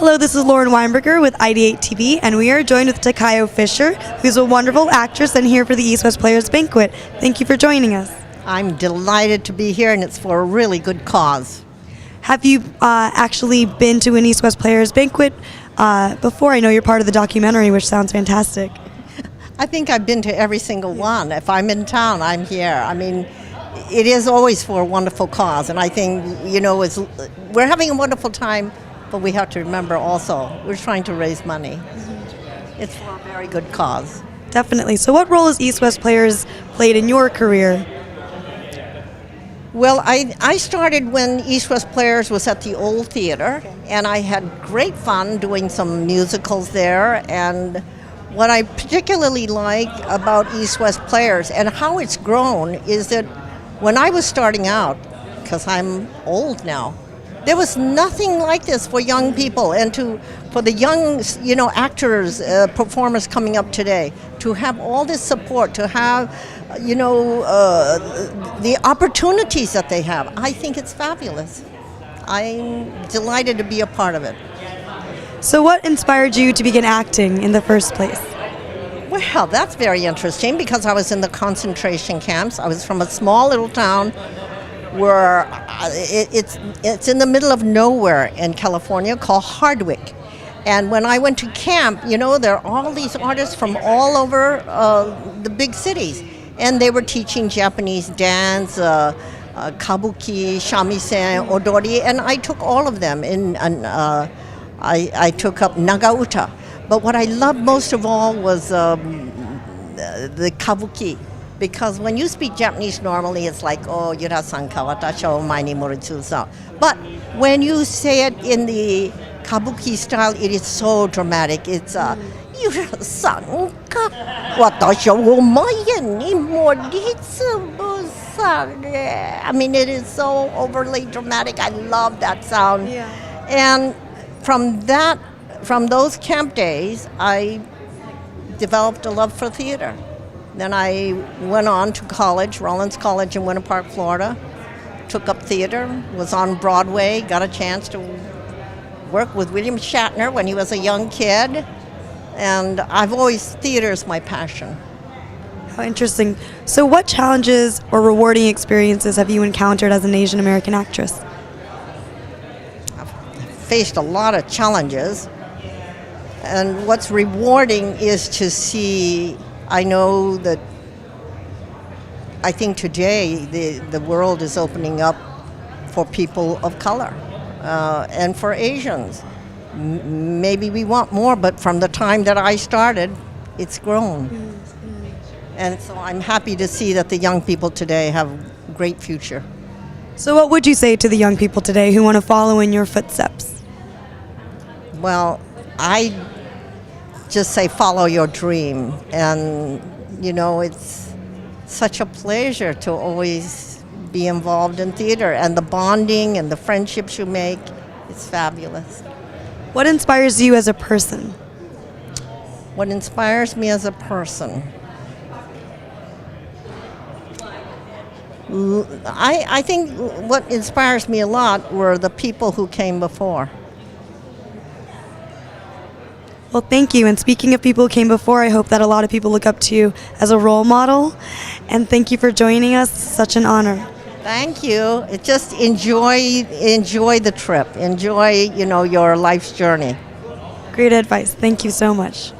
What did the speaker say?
Hello, this is Lauren Weinberger with IdeateTV, and we are joined with Takayo Fischer, who's a wonderful actress and here for the East West Players Banquet. Thank you for joining us. I'm delighted to be here, and it's for a really good cause. Have you actually been to an East West Players Banquet before? I know you're part of the documentary, which sounds fantastic. I think I've been to every single one. If I'm in town, I'm here. I mean, it is always for a wonderful cause, and I think, we're having a wonderful time, but we have to remember also, we're trying to raise money. It's for a very good cause. Definitely. So what role has East West Players played in your career? Well, I started when East West Players was at the old theater, and I had great fun doing some musicals there. And what I particularly like about East West Players and how it's grown is that when I was starting out, because I'm old now, there was nothing like this for young people, and for the young, actors, performers coming up today, to have all this support, to have, the opportunities that they have. I think it's fabulous. I'm delighted to be a part of it. So what inspired you to begin acting in the first place? Well, that's very interesting because I was in the concentration camps. I was from a small little town where it's in the middle of nowhere in California called Hardwick. And when I went to camp, there are all these artists from all over the big cities. And they were teaching Japanese dance, kabuki, shamisen, odori, and I took all of them. I took up Nagauta. But what I loved most of all was the kabuki. Because when you speak Japanese normally, it's like, oh, yura-san ka watashi wa omae ni moritsu-san. But when you say it in the kabuki style, it is so dramatic. It's yura-san ka watashi wa omae ni moritsu-san. I mean, it is so overly dramatic. I love that sound. Yeah. And from those camp days, I developed a love for theater. Then I went on to college, Rollins College in Winter Park, Florida, took up theater, was on Broadway, got a chance to work with William Shatner when he was a young kid, and theater is my passion. How interesting. So what challenges or rewarding experiences have you encountered as an Asian American actress? I've faced a lot of challenges, and what's rewarding is to see. I know that I think today the world is opening up for people of color and for Asians. Maybe we want more, but from the time that I started, it's grown. Mm-hmm. And so I'm happy to see that the young people today have a great future. So what would you say to the young people today who want to follow in your footsteps? Well, I just say follow your dream, and it's such a pleasure to always be involved in theater, and the bonding and the friendships you make, it's fabulous. What inspires you as a person? What inspires me as a person? I think what inspires me a lot were the people who came before. Well, thank you. And speaking of people who came before, I hope that a lot of people look up to you as a role model. And thank you for joining us. Such an honor. Thank you. Just enjoy the trip. Enjoy, your life's journey. Great advice. Thank you so much.